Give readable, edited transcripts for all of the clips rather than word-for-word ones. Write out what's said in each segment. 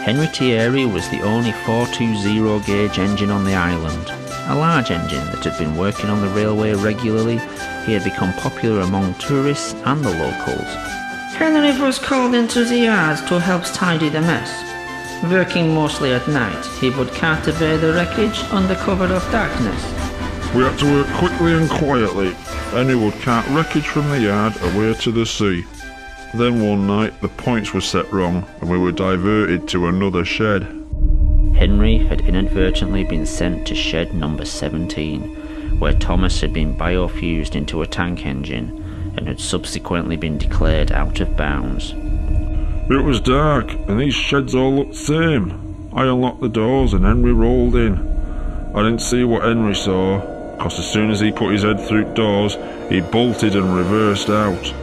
Henry Thierry was the only 420 gauge engine on the island. A large engine that had been working on the railway regularly, he had become popular among tourists and the locals. Henry was called into the yard to help tidy the mess. Working mostly at night, he would cart away the wreckage under cover of darkness. We had to work quickly and quietly. Henry would cart wreckage from the yard away to the sea. Then one night the points were set wrong and we were diverted to another shed. Henry had inadvertently been sent to shed number 17, where Thomas had been biofused into a tank engine and had subsequently been declared out of bounds. It was dark and these sheds all looked the same. I unlocked the doors and Henry rolled in. I didn't see what Henry saw, because as soon as he put his head through doors, he bolted and reversed out.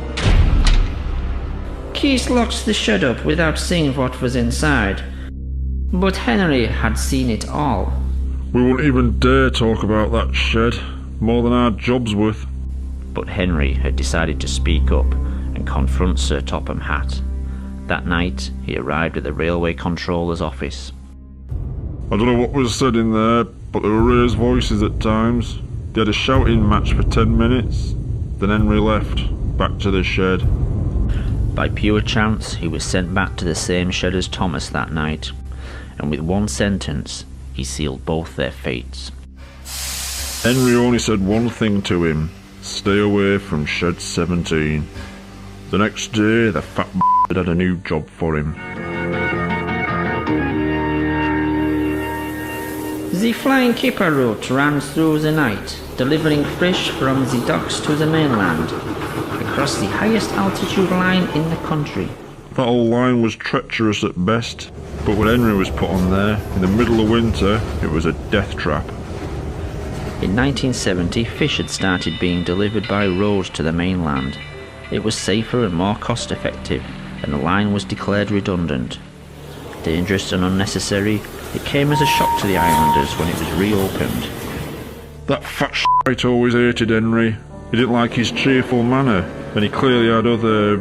Keith locked the shed up without seeing what was inside. But Henry had seen it all. We wouldn't even dare talk about that shed, more than our job's worth. But Henry had decided to speak up and confront Sir Topham Hatt. That night, he arrived at the railway controller's office. I don't know what was said in there, but there were raised voices at times. They had a shouting match for 10 minutes. Then Henry left, back to the shed. By pure chance, he was sent back to the same shed as Thomas that night, and with one sentence, he sealed both their fates. Henry only said one thing to him: stay away from shed 17. The next day, the fat had a new job for him. The Flying Kipper route ran through the night, delivering fish from the docks to the mainland, across the highest altitude line in the country. That old line was treacherous at best, but when Henry was put on there, in the middle of winter, it was a death trap. In 1970, fish had started being delivered by road to the mainland. It was safer and more cost-effective, and the line was declared redundant. Dangerous and unnecessary, it came as a shock to the islanders when it was reopened. That fat shite always hated Henry. He didn't like his cheerful manner, and he clearly had other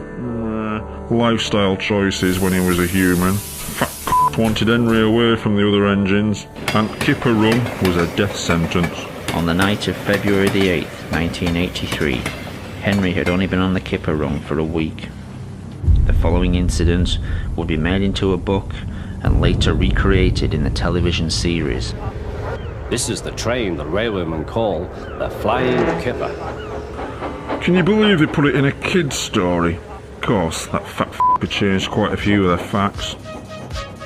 lifestyle choices when he was a human. Fat wanted Henry away from the other engines, and Kipper Run was a death sentence. On the night of February the 8th, 1983, Henry had only been on the Kipper Run for a week. The following incident would be made into a book and later recreated in the television series. This is the train the railwaymen call the Flying Kipper. Can you believe they put it in a kid's story? Of course, that fat had changed quite a few of the facts.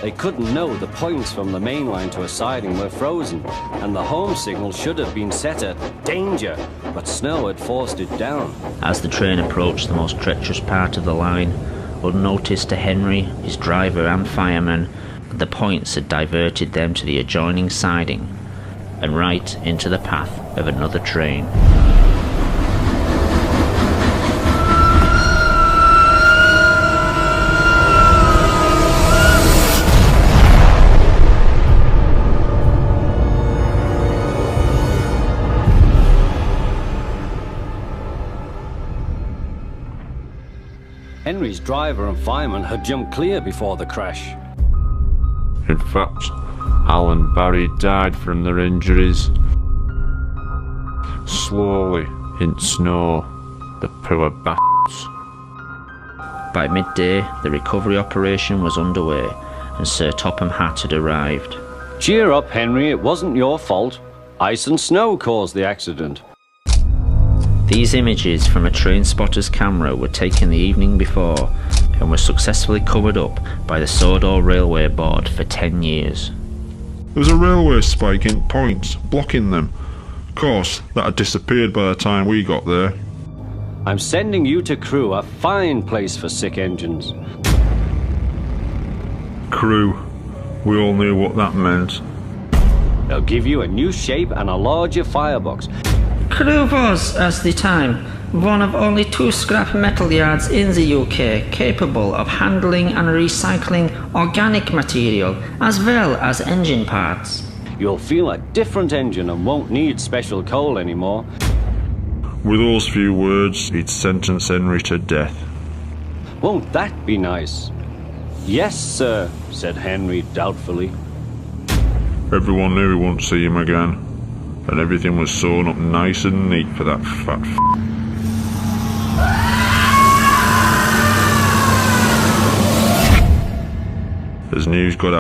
They couldn't know the points from the main line to a siding were frozen, and the home signal should have been set at danger, but snow had forced it down. As the train approached the most treacherous part of the line, unnoticed to Henry, his driver and firemen, the points had diverted them to the adjoining siding and right into the path of another train. Henry's driver and fireman had jumped clear before the crash. In fact, Al and Barry died from their injuries. Slowly, in snow, the poor bastards. By midday, the recovery operation was underway, and Sir Topham Hatt had arrived. Cheer up, Henry, it wasn't your fault. Ice and snow caused the accident. These images from a train spotter's camera were taken the evening before and were successfully covered up by the Sodor Railway Board for 10 years. There was a railway spike in points, blocking them. Of course, that had disappeared by the time we got there. I'm sending you to Crewe, a fine place for sick engines. Crewe. We all knew what that meant. They'll give you a new shape and a larger firebox. Crewe was, at the time, one of only 2 scrap metal yards in the UK capable of handling and recycling organic material as well as engine parts. You'll feel a different engine and won't need special coal anymore. With those few words, he'd sentence Henry to death. Won't that be nice? Yes, sir, said Henry doubtfully. Everyone knew he wouldn't see him again, and everything was sewn up nice and neat for that fat As news got out